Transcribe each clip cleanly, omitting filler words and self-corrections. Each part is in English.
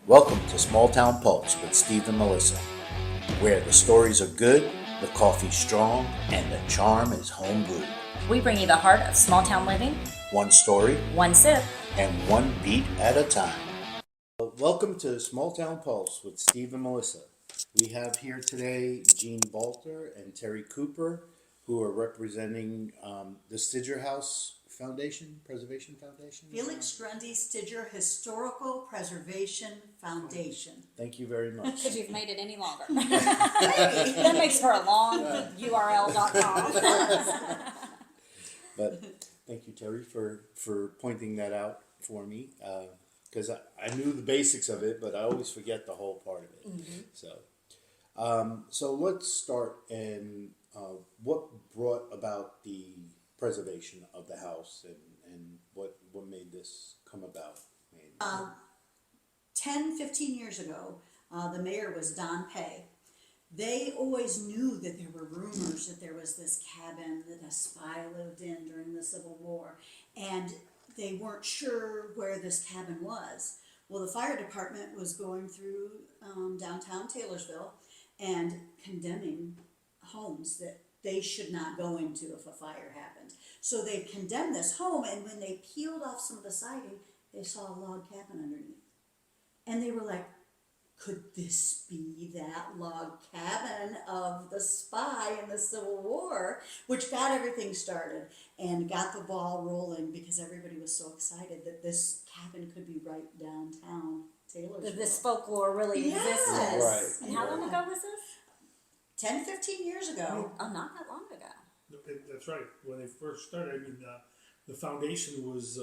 Welcome to Small Town Pulse with Steve and Melissa, where the stories are good, the coffee's strong, and the charm is home brewed. We bring you the heart of small town living, One story, one sip, and one beat at a time. Welcome to Small Town Pulse with Steve and Melissa. We have here today Jean Balter and Terri Cooper, who are representing the Stidger House Preservation Foundation? Felix Grundy Stidger Historical Preservation Foundation. Thank you very much. because you've made it any longer. That makes for a long URL.com. But thank you, Terri, for pointing that out for me, because I knew the basics of it, but I always forget the whole part of it. Mm-hmm. So let's start. And what brought about the preservation of the house, and what made this come about? 15 years ago, the mayor was Don Pay. They always knew that there were rumors that there was this cabin that a spy lived in during the Civil War, and they weren't sure where this cabin was. Well, the fire department was going through downtown Taylorsville and condemning homes that they should not go into if a fire happened. So they condemned this home, and when they peeled off some of the siding, they saw a log cabin underneath. And they were like, could this be that log cabin of the spy in the Civil War? Which got everything started and got the ball rolling, because everybody was so excited that this cabin could be right downtown Taylorsville. That this folklore really existed. Right. And how long ago was this? 15 years ago. Oh, not that long ago. That's right. When they first started, I mean, the foundation was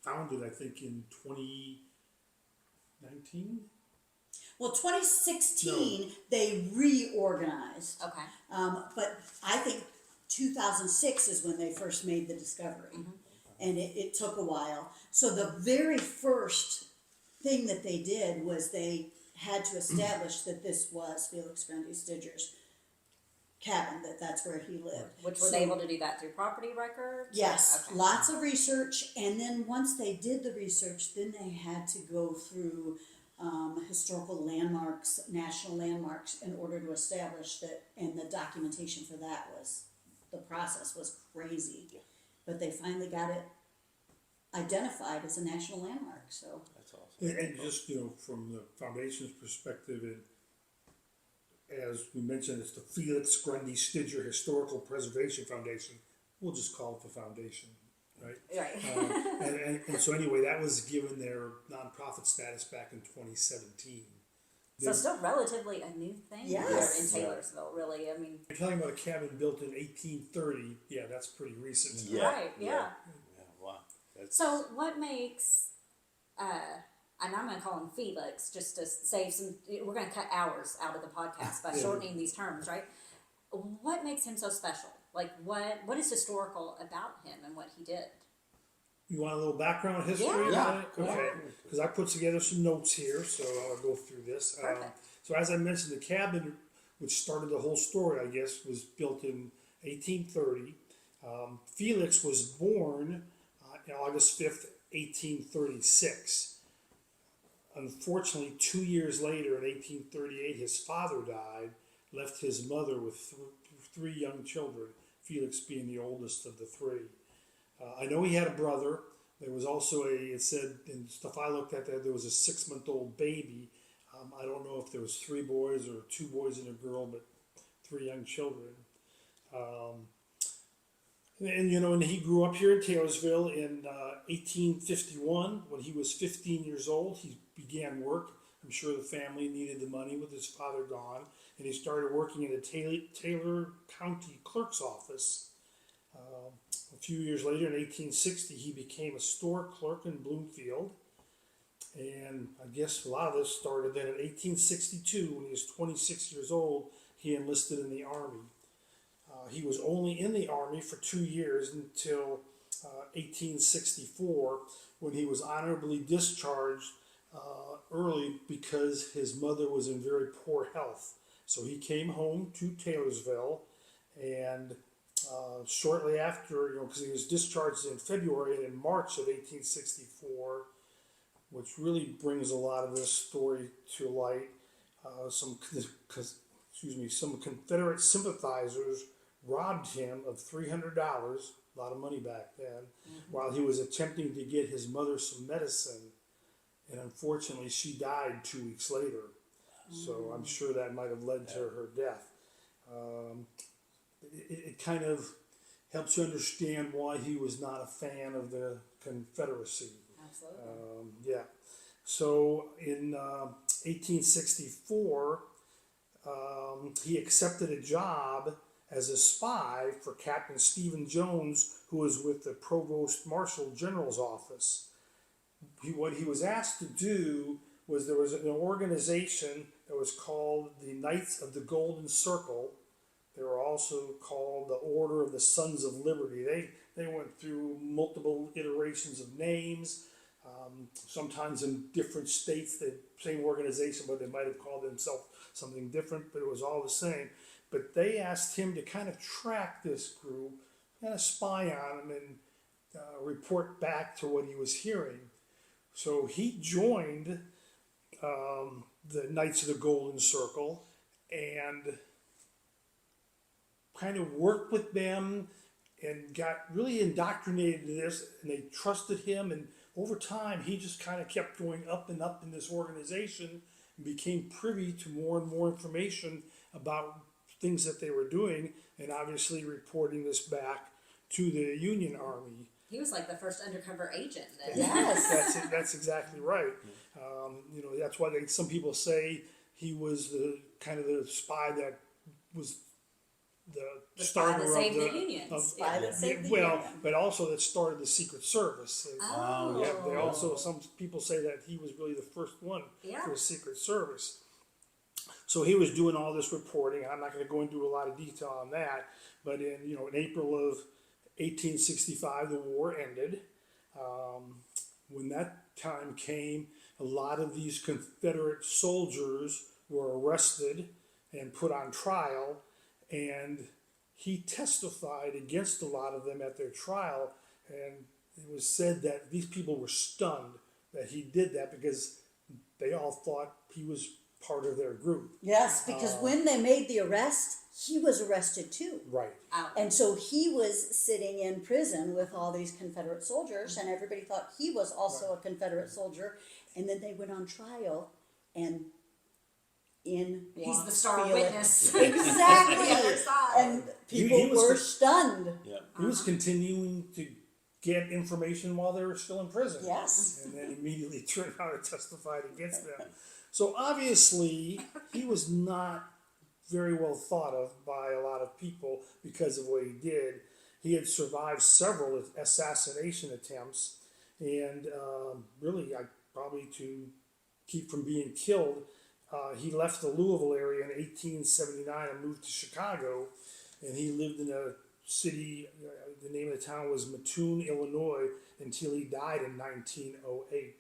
founded, I think, in 2019. Well, 2016, they reorganized. Okay. But I think 2006 is when they first made the discovery. Mm-hmm. And it took a while. So the very first thing that they did was they had to establish that this was Felix Grundy Stidger's cabin, that's where he lived. Which were they able to do that through property records? Yes, Okay. lots of research, and then once they did the research, then they had to go through historical landmarks, national landmarks, in order to establish that, and the documentation for that the process was crazy. Yeah. But they finally got it identified as a national landmark, so. That's awesome. And just, from the foundation's perspective, as we mentioned, it's the Felix Grundy Stidger Historical Preservation Foundation. We'll just call it the foundation, right? Right. And so anyway, that was given their nonprofit status back in 2017. So still relatively a new thing Yes. here in Taylorsville, really. I mean, You're talking about a cabin built in 1830. Yeah, that's pretty recent. Yeah. right, yeah. Yeah, wow. So what makes, and I'm going to call him Felix, just to save some, we're going to cut hours out of the podcast by shortening these terms, right? What makes him so special? Like, what is historical about him and what he did? You want a little background history Yeah. about it? Yeah. Okay. Because I put together some notes here, so I'll go through this. Perfect. So as I mentioned, the cabin, which started the whole story, I guess, was built in 1830. Felix was born on August 5th, 1836. Unfortunately, 2 years later, in 1838, his father died, left his mother with three young children, Felix being the oldest of the three. I know he had a brother. There was also it said in stuff I looked at there was a 6-month-old baby. I don't know if there was 3 boys or 2 boys and a girl, but 3 young children. And he grew up here in Taylorsville in 1851. When he was 15 years old, he began work. I'm sure the family needed the money with his father gone, and he started working in the Taylor County Clerk's office. A few years later, in 1860, he became a store clerk in Bloomfield. And I guess a lot of this started then in 1862, when he was 26 years old, he enlisted in the Army. He was only in the Army for 2 years until 1864, when he was honorably discharged early because his mother was in very poor health. So he came home to Taylorsville, and shortly after, because he was discharged in February, and in March of 1864, which really brings a lot of this story to light. Some Confederate sympathizers robbed him of $300, a lot of money back then, while he was attempting to get his mother some medicine. And unfortunately, she died 2 weeks later. So I'm sure that might have led to her death. It kind of helps you understand why he was not a fan of the Confederacy. Absolutely. Yeah. So in 1864, he accepted a job as a spy for Captain Stephen Jones, who was with the Provost Marshal General's office. What he was asked to do was, there was an organization that was called the Knights of the Golden Circle. They were also called the Order of the Sons of Liberty. They went through multiple iterations of names, sometimes in different states, the same organization, but they might have called themselves something different, but it was all the same. But they asked him to kind of track this group, kind of spy on them, and report back to what he was hearing. So he joined the Knights of the Golden Circle and kind of worked with them and got really indoctrinated in this, and they trusted him. And over time, he just kind of kept going up and up in this organization and became privy to more and more information about things that they were doing, and obviously reporting this back to the Union Army. He was like the first undercover agent. Yes. That's exactly right. That's why some people say he was the kind of the spy that was the starter spy that saved the Unions. Spy that saved the well, Union. but also that started the Secret Service. Oh. Yeah, they also, some people say that he was really the first one for the Secret Service. So he was doing all this reporting. I'm not going to go into a lot of detail on that, but in April of 1865, the war ended. When that time came, a lot of these Confederate soldiers were arrested and put on trial, and he testified against a lot of them at their trial, and it was said that these people were stunned that he did that because they all thought he was part of their group. Yes, because when they made the arrest, he was arrested too. Right. And so he was sitting in prison with all these Confederate soldiers, and everybody thought he was also a Confederate soldier. And then they went on trial, and He's the star Felix. witness. Exactly. The other side. And people He was were stunned. Yeah. He was continuing to get information while they were still in prison. Yes. And then immediately turned around and testified against them. So obviously, he was not very well thought of by a lot of people because of what he did. He had survived several assassination attempts, and really, probably to keep from being killed, he left the Louisville area in 1879 and moved to Chicago, and he lived in a city, the name of the town was Mattoon, Illinois, until he died in 1908.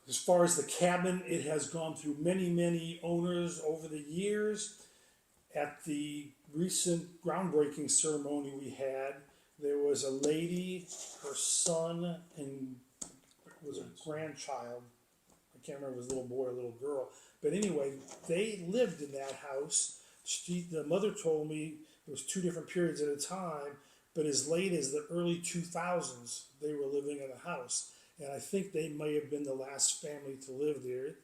As far as the cabin, it has gone through many, many owners over the years. At the recent groundbreaking ceremony we had, there was a lady, her son, and it was a grandchild. I can't remember if it was a little boy or a little girl. But anyway, they lived in that house. The mother told me it was 2 different periods at a time, but as late as the early 2000s, they were living in the house. And I think they may have been the last family to live there.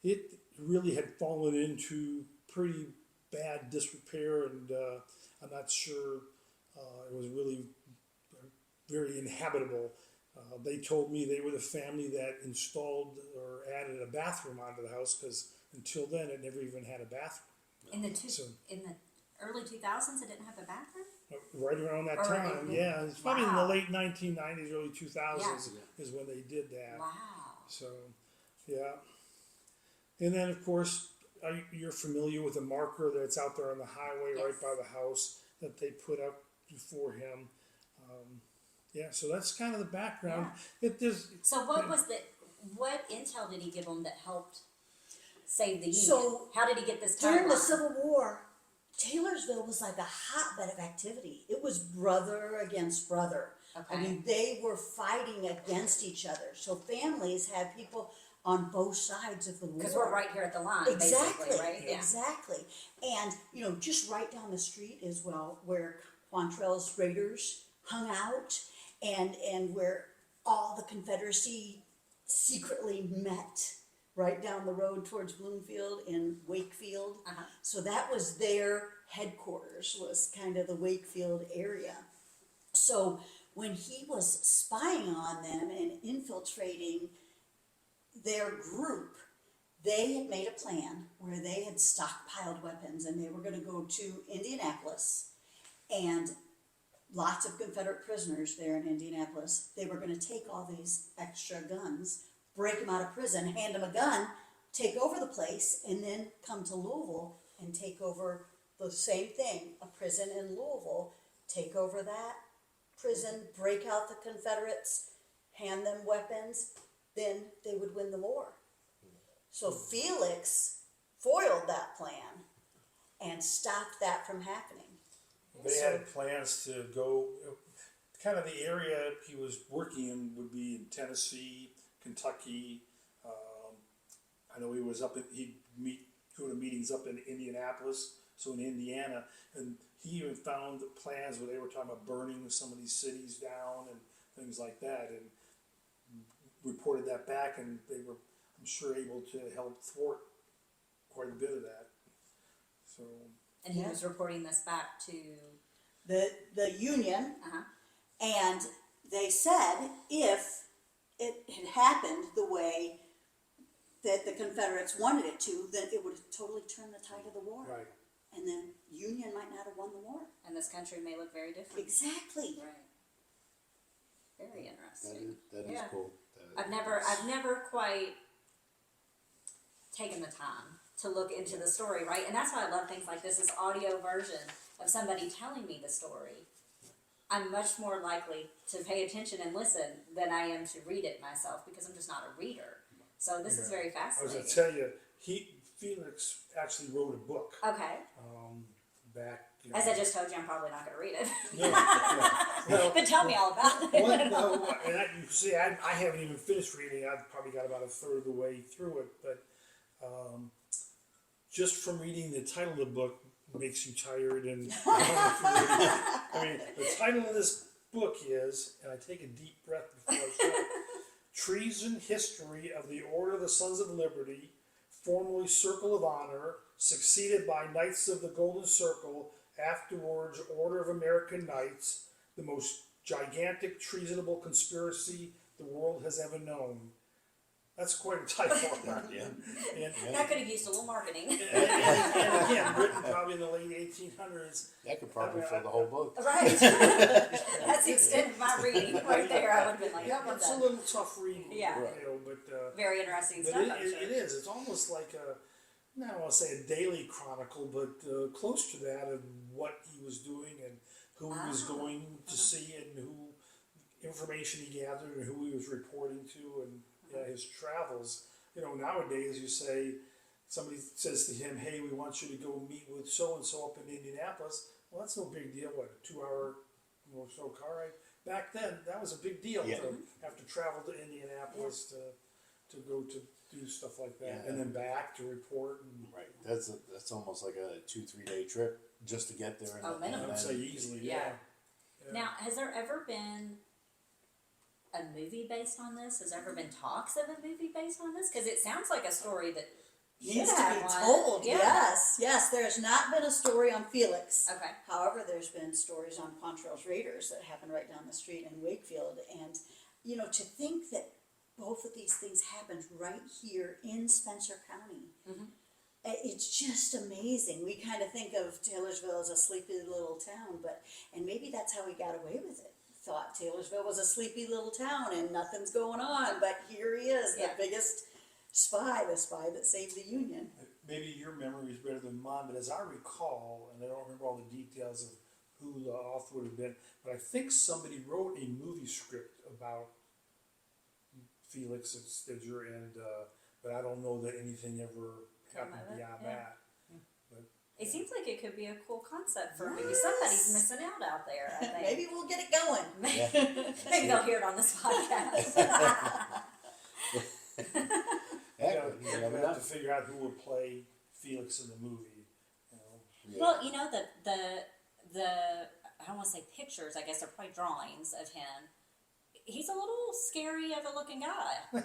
It really had fallen into pretty bad disrepair, and I'm not sure it was really very inhabitable. They told me they were the family that installed or added a bathroom onto the house, because until then it never even had a bathroom. In the early 2000s, it didn't have a bathroom? Right around that time, yeah. It's probably in the late 1990s, early 2000s is when they did that. Wow. So, yeah. And then, of course, you're familiar with the marker that's out there on the highway right by the house that they put up before him. So that's kind of the background. Yeah. So what intel did he give them that helped save the Union? So, how did he get this During the timeline? Civil War, Taylorsville was like a hotbed of activity. It was brother against brother. I mean, they were fighting against each other. So families had people on both sides of the war. Because we're right here at the line, Exactly, basically, right? exactly. And, you know, just right down the street is, well, where Quantrell's Raiders hung out and where all the Confederacy secretly met right down the road towards Bloomfield in Wakefield. So that was their headquarters, was kind of the Wakefield area. So when he was spying on them and infiltrating their group, they had made a plan where they had stockpiled weapons and they were going to go to Indianapolis, and lots of Confederate prisoners there in Indianapolis. They were going to take all these extra guns, break them out of prison, hand them a gun, take over the place, and then come to Louisville and take over the same thing, a prison in Louisville, take over that prison, break out the Confederates, hand them weapons, then they would win the war. So Felix foiled that plan and stopped that from happening. They had plans to go, kind of the area he was working in would be in Tennessee, Kentucky. I know he was he'd go to meetings up in Indianapolis, so in Indiana, and he even found the plans where they were talking about burning some of these cities down and things like that, and reported that back, and they were, I'm sure, able to help thwart quite a bit of that. So. And he was reporting this back to the Union, and they said if it had happened the way that the Confederates wanted it to, then it would have totally turned the tide of the war. Right. And then Union might not have won the war. and this country may look very different. Exactly. Right. Very interesting. That is Yeah. cool. I've never quite taken the time to look into the story, right? And that's why I love things like this audio version of somebody telling me the story. I'm much more likely to pay attention and listen than I am to read it myself, because I'm just not a reader. So this is very I was fascinating. going to tell you, Felix actually wrote a book Okay. back. As I just told you, I'm probably not going to read it. Well, But tell me all about it. you see, I haven't even finished reading. I've probably got about a third of the way through it, but just from reading the title of the book makes you tired. And I mean, the title of this book is, and I take a deep breath before I start, Treason History of the Order of the Sons of Liberty, formerly Circle of Honor, succeeded by Knights of the Golden Circle, afterwards Order of American Knights, the most gigantic treasonable conspiracy the world has ever known. That's quite a title. Yeah. That could have used a little marketing. And again, written probably in the late 1800s. That could probably fill the whole book. Right. That's the extent of my reading right there. I would have been like, Yeah, but it's a little tough reading. Yeah. You know, but very interesting but stuff. it, I'm it, sure. it is. It's almost like I don't want to say a daily chronicle, but close to that of what he was doing and who he was going to see and who information he gathered and who he was reporting to and his travels. You know, nowadays you say, somebody says to him, "Hey, we want you to go meet with so and so up in Indianapolis." Well, that's no big deal. What, a 2-hour or so car ride? Back then, that was a big deal to have to travel to Indianapolis to go to do stuff like that, and then back to report. And Right. That's almost like a 2-3 day trip just to get there. And, minimum. I would say easily, yeah. Now, has there ever been a movie based on this? Has there ever been talks of a movie based on this? Because it sounds like a story that Needs should to have be one. told. Yeah. Yes. There's not been a story on Felix. Okay. However, there's been stories on Quantrell's Raiders that happened right down the street in Wakefield. And, you know, to think that both of these things happened right here in Spencer County. It's just amazing. We kind of think of Taylorsville as a sleepy little town, and maybe that's how he got away with it. Thought Taylorsville was a sleepy little town and nothing's going on, but here he is, the biggest spy, the spy that saved the Union. Maybe your memory is better than mine, but as I recall, and I don't remember all the details of who the author would have been, but I think somebody wrote a movie script about Felix and Stidger, and but I don't know that anything ever happened beyond that. But It seems like it could be a cool concept for maybe somebody's missing out there. I think. Maybe we'll get it going. Maybe they'll hear it on this podcast. Yeah, You never have know. to figure out who will play Felix in the movie. You know. Yeah. Well, you know the I don't want to say pictures. I guess they're probably drawings of him. He's a little scary of a looking guy.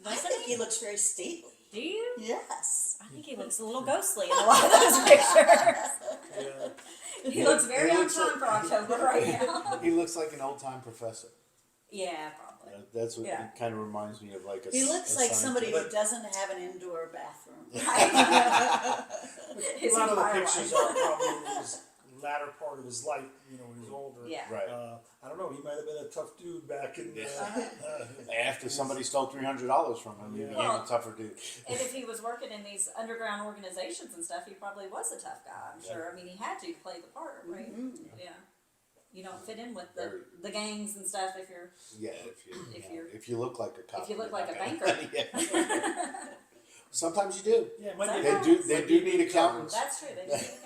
I think he looks very stately. Do you? Yes. I think he looks a little ghostly in a lot of those pictures. Yeah. He looks very He on looks time for October right now. He looks like an old-time professor. Yeah, probably. That's what Yeah. it kind of reminds me of, like a. He looks like somebody who scientist. doesn't have an indoor bathroom. Right? His A lot of the entire pictures life. are probably in his latter part of his life, you know, when he's older. Yeah. Right. I don't know, he might have been a tough dude back in the... After somebody stole $300 from him, he Yeah. became a tougher dude. And if he was working in these underground organizations and stuff, he probably was a tough guy, I'm sure. I mean, he had to play the part, right? Yeah. You don't fit in with the gangs and stuff if you're Yeah, if you look like a cop. if you look you're like a not banker. Yeah. Sometimes you do. Yeah, it might be Sometimes. They do need accountants. That's true. They need accountants.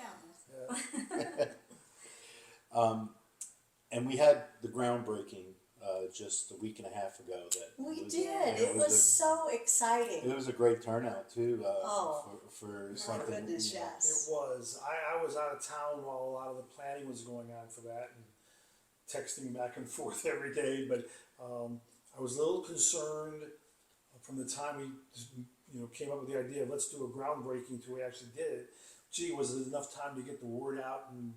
And we had the groundbreaking just a week and a half ago. We was, did. and It was so exciting. It was a great turnout too. Oh, for My something. goodness, you know. yes. It was. I was out of town while a lot of the planning was going on for that, and texting back and forth every day. But I was a little concerned from the time we came up with the idea of let's do a groundbreaking till we actually did it. Gee, was it enough time to get the word out and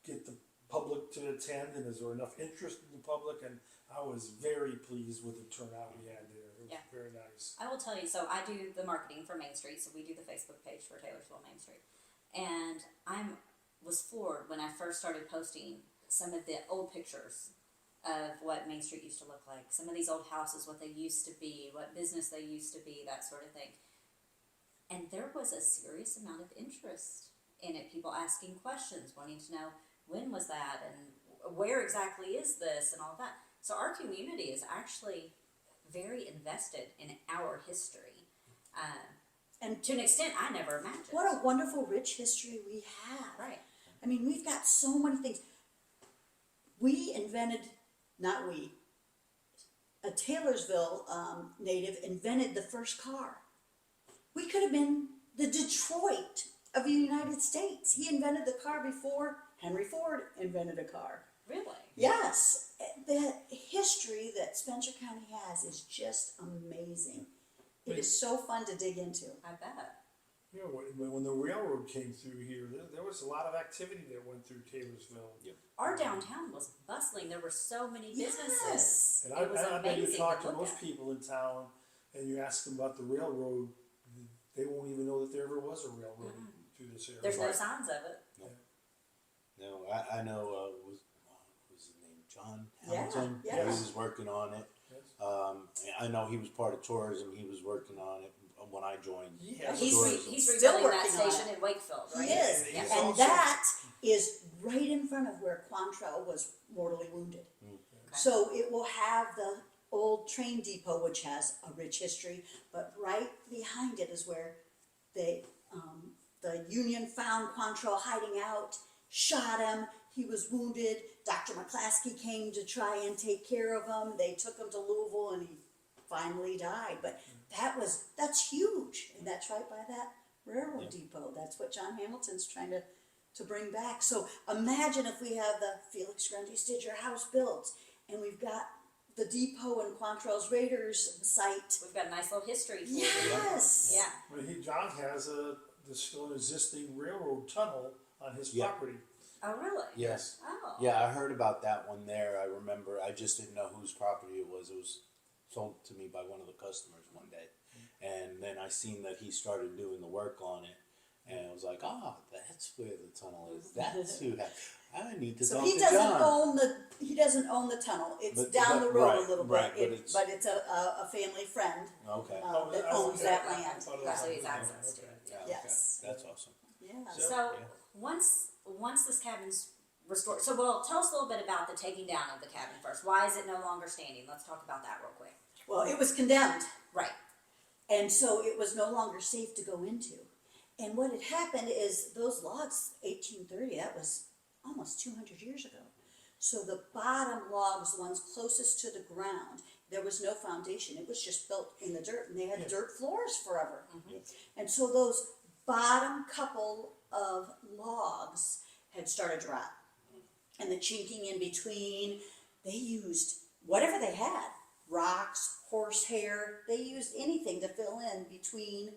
get the public to attend, and is there enough interest in the public? And I was very pleased with the turnout we had there. It was very nice. I will tell you, so I do the marketing for Main Street, so we do the Facebook page for Taylorsville Main Street. And was floored when I first started posting some of the old pictures of what Main Street used to look like. Some of these old houses, what they used to be, what business they used to be, that sort of thing. And there was a serious amount of interest in it. People asking questions, wanting to know when was that and where exactly is this and all that. So our community is actually very invested in our history. And to an extent I never imagined. What a wonderful, rich history we have. Right. I mean, we've got so many things. We invented, not we, a Taylorsville native invented the first car. We could have been the Detroit of the United States. He invented the car before Henry Ford invented a car. Really? Yes, the history that Spencer County has is just amazing. It is so fun to dig into. I bet. You know, when the railroad came through here, there was a lot of activity that went through Taylorsville. Yep. Our downtown was bustling. There were so many businesses. Yes. And It was I bet you amazing talk to to look most at. people in town, and you ask them about the railroad, they won't even know that there ever was a railroad through this area. There's no Right. signs of it. No, I know. Was his name John Yeah, Hamilton? yes. He was working on it. Yes. I know he was part of tourism. He was working on it when I joined. Yeah. He's Still rebuilding that working on station it. in Wakefield, right? He is. And he's And also- that is right in front of where Quantrell was mortally wounded. So it will have the old train depot, which has a rich history, but right behind it is where the Union found Quantrell hiding out, shot him, he was wounded. Dr. McClaskey came to try and take care of him. They took him to Louisville and he finally died. But that's huge. And that's right by that railroad depot. That's what John Hamilton's trying to bring back. So imagine if we have the Felix Grundy Stidger house built and we've got the depot and Quantrell's Raiders site. We've got a nice little history. For Yes. Yeah. Well, John has there's still an existing railroad tunnel on his Yeah. property. Oh, really? Yes. Oh. Yeah, I heard about that one there. I remember. I just didn't know whose property it was. It was sold to me by one of the customers one day, and then I seen that he started doing the work on it, and I was like, that's where the tunnel is. That's who. I need to So talk he to doesn't John. own the tunnel. It's But- down but- the road right, a little right, bit. But it's a family friend Okay. that owns that land. So he's access to it. Yeah, okay. Yes. That's awesome. Yeah. So Yeah. once this cabin's restored, so tell us a little bit about the taking down of the cabin first. Why is it no longer standing? Let's talk about that real quick. Well, it was condemned, Right. and so it was no longer safe to go into. And what had happened is those logs, 1830, that was almost 200 years ago. So the bottom logs, the ones closest to the ground, there was no foundation. It was just built in the dirt, and they had dirt floors forever. And so those bottom couple of logs had started to rot. And the chinking in between, they used whatever they had, rocks, horsehair, they used anything to fill in between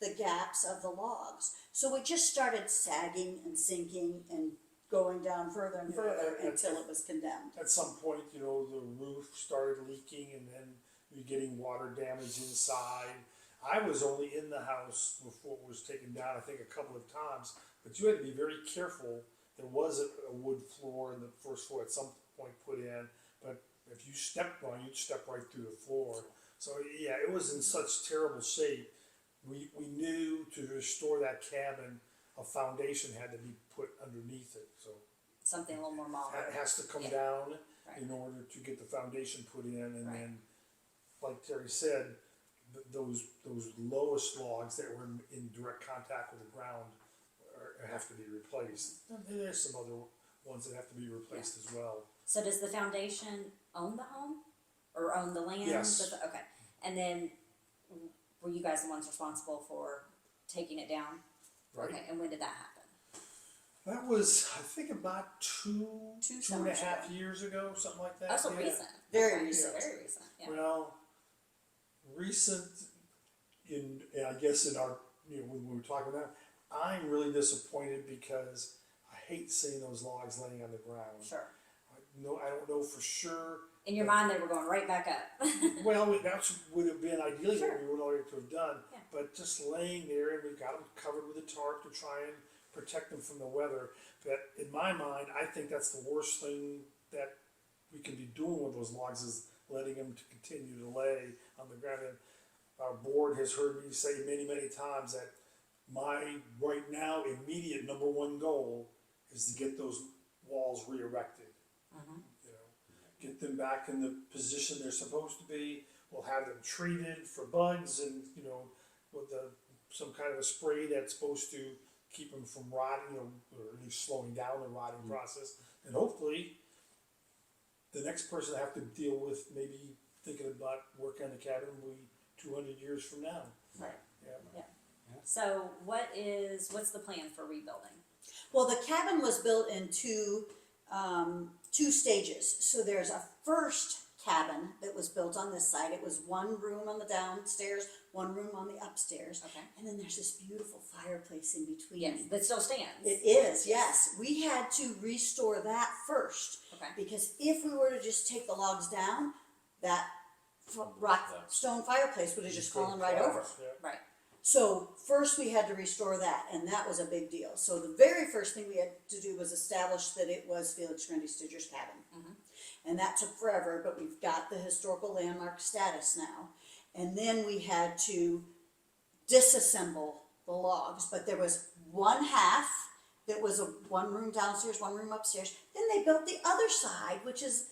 the gaps of the logs. So it just started sagging and sinking and going down further and further until it was condemned. At some point, you know, the roof started leaking, and then you're getting water damage inside. I was only in the house before it was taken down, I think a couple of times, but you had to be very careful. There was a wood floor in the first floor at some point put in, but if you stepped on, you'd step right through the floor. So yeah, it was in such terrible shape. We knew to restore that cabin, a foundation had to be put underneath it. So Something a little more modern. it has to come Yeah. down Right. in order to get the foundation put in, and Right. then, like Terry said, those lowest logs that were in direct contact with the ground have to be replaced. And there's some other ones that have to be replaced as well. So does the foundation own the home or own the land? Yes. Okay. And then were you guys the ones responsible for taking it down? Right. Okay. And when did that happen? That was, I think, about two and a summers half ago. years ago, something like that. Oh, so Yeah. recent. Very Okay. recent. Very recent. Yeah. Well, recent I guess in our, when we were talking about, I'm really disappointed because I hate seeing those logs laying on the ground. Sure. I don't know for sure. In your mind, they were going right back up. Well, that would have been ideally Sure. what we would like to have done. Yeah. But just laying there, and we've got them covered with a tarp to try and protect them from the weather. But in my mind, I think that's the worst thing that we can be doing with those logs is letting them to continue to lay on the ground. And our board has heard me say many, many times that my right now immediate number one goal is to get those walls re-erected. You know, get them back in the position they're supposed to be. We'll have them treated for bugs and, with some kind of a spray that's supposed to keep them from rotting, or at least slowing down the rotting process. And hopefully, the next person I have to deal with maybe thinking about working on the cabin will be 200 years from now. Right. Yeah. So what's the plan for rebuilding? Well, the cabin was built in two stages. So there's a first cabin that was built on this side. It was one room on the downstairs, one room on the upstairs. Okay. And then there's this beautiful fireplace in between. Yes, that still stands. It is, yes. We had to restore that first. Okay. Because if we were to just take the logs down, that stone fireplace would have just fallen right over. Yeah. Right. So first we had to restore that, and that was a big deal. So the very first thing we had to do was establish that it was Felix Grundy Stidger's cabin. And that took forever, but we've got the historical landmark status now. And then we had to disassemble the logs, but there was one half that was a one room downstairs, one room upstairs. Then they built the other side, which is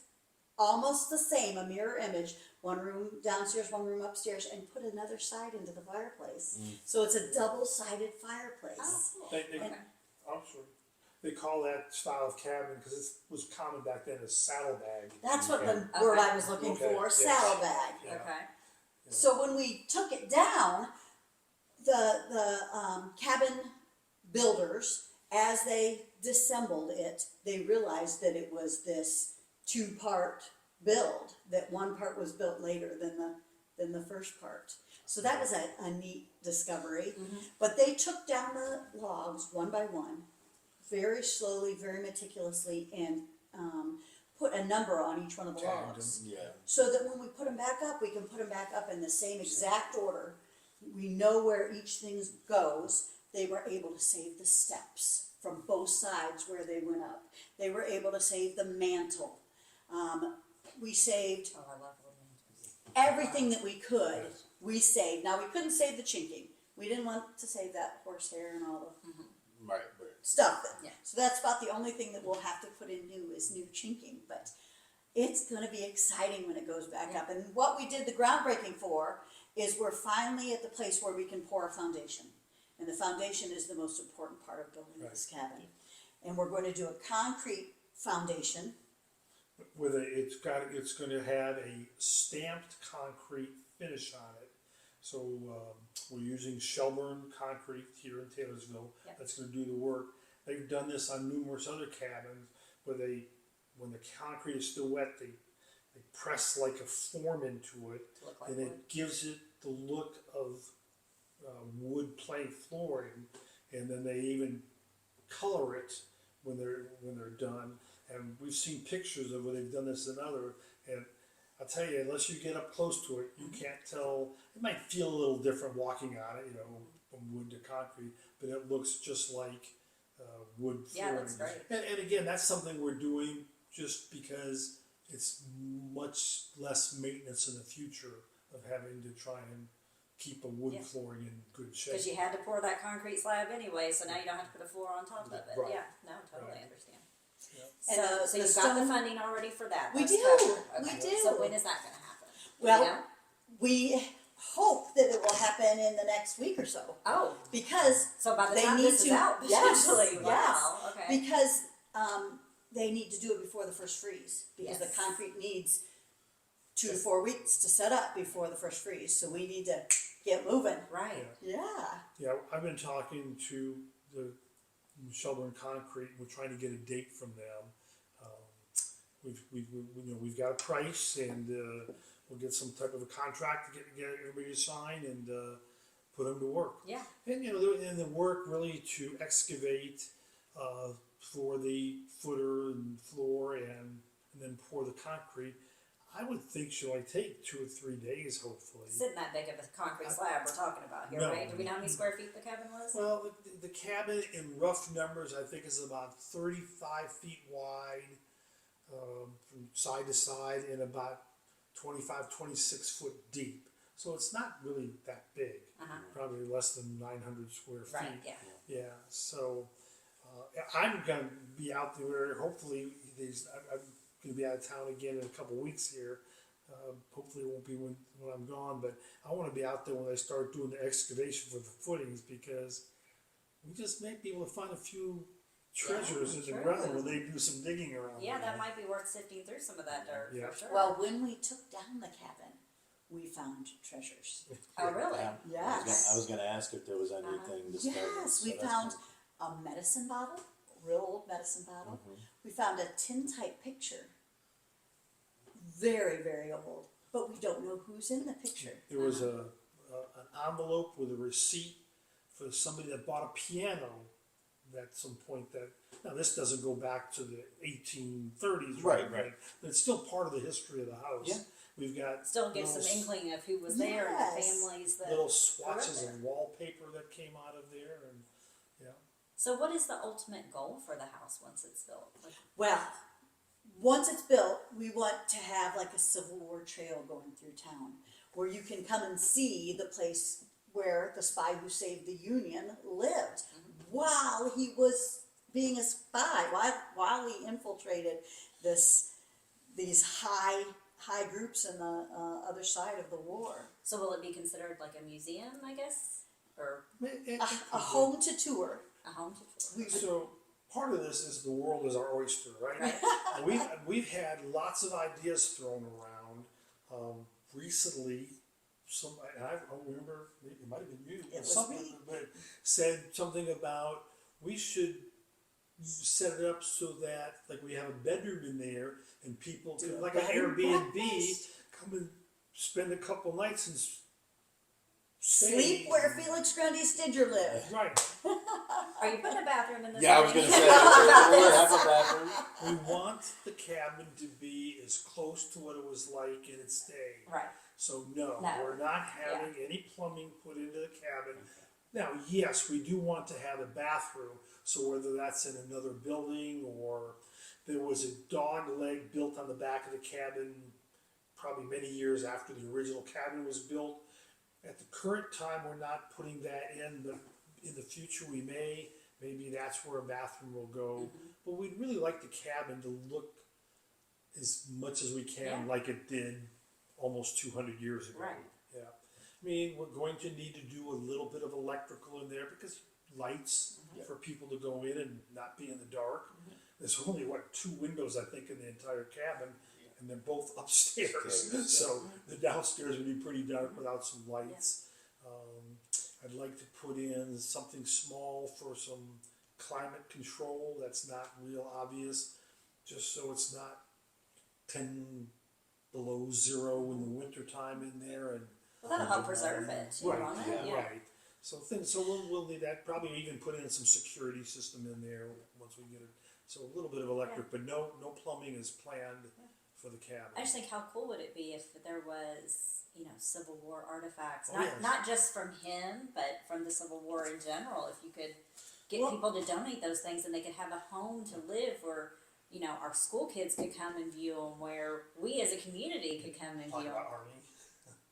almost the same, a mirror image, one room downstairs, one room upstairs, and put another side into the fireplace. So it's a double-sided fireplace. Oh, cool. They call that style of cabin because it was common back then as saddlebag. That's what the Okay. word I was looking Okay, for, yes. saddlebag. Yeah. Okay. So when we took it down, the cabin builders, as they dissembled it, they realized that it was this two-part build, that one part was built later than the first part. So that was a neat discovery. But they took down the logs one by one, very slowly, very meticulously, and put a number on each one of the logs. Yeah. So that when we put them back up, we can put them back up in the same exact order. We know where each thing goes. They were able to save the steps from both sides where they went up. They were able to save the mantle. We saved Oh, I love little angels. everything that we could. We saved. Now, we couldn't save the chinking. We didn't want to save that horsehair and all the Right. stuff. Yeah. So that's about the only thing that we'll have to put in new is new chinking. But it's going to be exciting when it goes back up. And what we did the groundbreaking for is we're finally at the place where we can pour a foundation. And the foundation is the most important part of building Right. this cabin. And we're going to do a concrete foundation. With it's going to have a stamped concrete finish on it. So we're using Shelburne concrete here in Taylorsville. Yep. That's going to do the work. They've done this on numerous other cabins where when the concrete is still wet, they press like a form into it, To look like and wood. it gives it the look of wood plank flooring, and then they even color it when they're done. And we've seen pictures of where they've done this in other, and I'll tell you, unless you get up close to it, you can't tell. It might feel a little different walking on it, from wood to concrete, but it looks just like wood Yeah, flooring. that's great. And again, that's something we're doing just because it's much less maintenance in the future of having to try and keep a wood Yeah. flooring in good shape. Because you had to pour that concrete slab anyway, so now you don't have to put a floor on top of it. Right. Yeah, no, totally Right. understand. Yeah. And So, the so you've got stone- the funding already for that. We That's do. covered. We Okay. do. So when is that going to happen? Do Well, you know? we hope that it will happen in the next week or so. Oh, Because so by the they time need this is to- out, yes, potentially. Wow. yes. Okay. because they need to do it before the first freeze, because Yes. the concrete needs 2 to 4 weeks to set up before the first freeze. So we need to get moving. Right. Yeah. Yeah, I've been talking to the Shelburne Concrete. We're trying to get a date from them. We've got a price, and we'll get some type of a contract to get everybody to sign and put them to work. Yeah. And the work really to excavate for the footer and floor, and then pour the concrete. I would think should I take 2 or 3 days, hopefully. Sitting that big of a concrete slab we're talking about here, No. right? Do we know how many square feet the cabin was? Well, the cabin in rough numbers, I think, is about 35 feet wide from side to side, and about 25, 26 foot deep. So it's not really that big. Uh-huh. Probably less than 900 square feet. Right. Yeah. Yeah. So I'm going to be out there. Hopefully, I'm going to be out of town again in a couple weeks here. Hopefully, it won't be when I'm gone, but I want to be out there when they start doing the excavation for the footings, because we just may be able to find a few treasures in the true. ground when they do some digging around. Yeah, there. that might be worth sifting through some of that dirt Yeah. for sure. Well, when we took down the cabin, we found treasures. Oh, really? Yeah. Yes. I was going to ask if there was anything discovered. Yes, so we that's found good. a medicine bottle, real old medicine bottle. Mm-hmm. We found a tintype picture, very, very old, but we don't know who's in the picture. There was an envelope with a receipt for somebody that bought a piano at some point. That now this doesn't go back to the 1830s, Right. But it's still part of the history of the house. Yeah. We've got Still gives some inkling of who was there and the Yes. families that. little swatches there. of wallpaper that came out of there, and yeah. So, what is the ultimate goal for the house once it's built? Like, Well, once it's built, we want to have like a Civil War trail going through town, where you can come and see the place where the spy who saved the Union lived while he was being a spy, while he infiltrated these high groups in the other side of the war. so, will it be considered like a museum, I guess, or A home to tour. a home to tour? So part of this is the world is our oyster, right? Right. And we've had lots of ideas thrown around. Recently, and I don't remember, it might have been you, It was something, me. but said something about we should set it up so that like we have a bedroom in there and people Do a like an bed and Airbnb breakfast. come and spend a couple nights and Sleep where Felix Grundy Stidger lived. Right. Are you putting a bathroom in this? Yeah, I was thing? going to say, About we'll this. have a bathroom. We want the cabin to be as close to what it was like in its day. Right. So no, No. we're not having any plumbing put into the cabin. Now, yes, we do want to have a bathroom. So whether that's in another building, or there was a dog leg built on the back of the cabin probably many years after the original cabin was built. At the current time, we're not putting that in, but in the future we may. Maybe that's where a bathroom will go. But we'd really like the cabin to look as much as we can Yeah. like it did almost 200 years ago. Right. Yeah. I mean, we're going to need to do a little bit of electrical in there because lights for people to go in and not be in the dark. There's only, 2 windows, I think, in the entire cabin, and they're both upstairs. So the downstairs would be pretty dark without some lights. I'd like to put in something small for some climate control that's not real obvious, just so it's not 10 below 0 in the wintertime in there. And Well, that'll help preserve it too, right, won't it? right. So we'll need that. Probably even put in some security system in there once we get it. So a little bit of electric, but no plumbing is planned for the cabin. I just think how cool would it be if there was, Civil War artifacts, Oh, yes. not just from him, but from the Civil War in general. If you could get people to donate those things, and they could have a home to live where, our school kids could come and view them, where we as a community could come and Talk view them. about Army.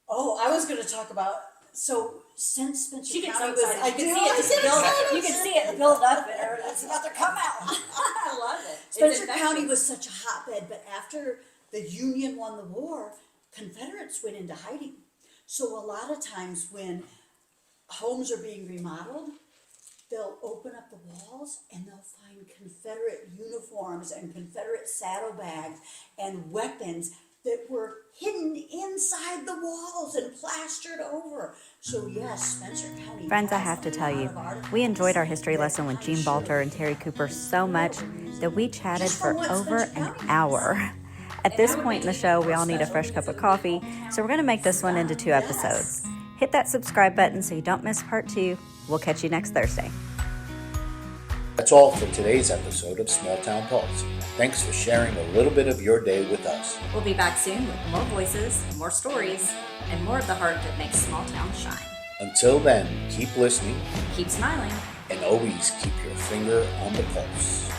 Oh, I was going to talk about, so since Spencer She gets so County was, excited. I You do, can see it just build. You can see it build up in her. it's about to come out. I love it. It's Spencer infectious. County was such a hotbed, but after the Union won the war, Confederates went into hiding. So a lot of times when homes are being remodeled, they'll open up the walls and they'll find Confederate uniforms and Confederate saddlebags and weapons that were hidden inside the walls and plastered over. So yes, Spencer County. Friends, I has have to a tell lot you, of artifacts we enjoyed our history that lesson with I'm Gene sure Balter and Terri Cooper so much that we chatted Just for from what over Spencer an County hour. At this point in the show, we all need a fresh cup of coffee, so we're going to make this one into 2 episodes. Hit that subscribe button so you don't miss part 2. We'll catch you next Thursday. That's all for today's episode of Small Town Pulse. Thanks for sharing a little bit of your day with us. We'll be back soon with more voices, more stories, and more of the heart that makes small towns shine. Until then, keep listening Keep smiling. and always keep your finger on the pulse.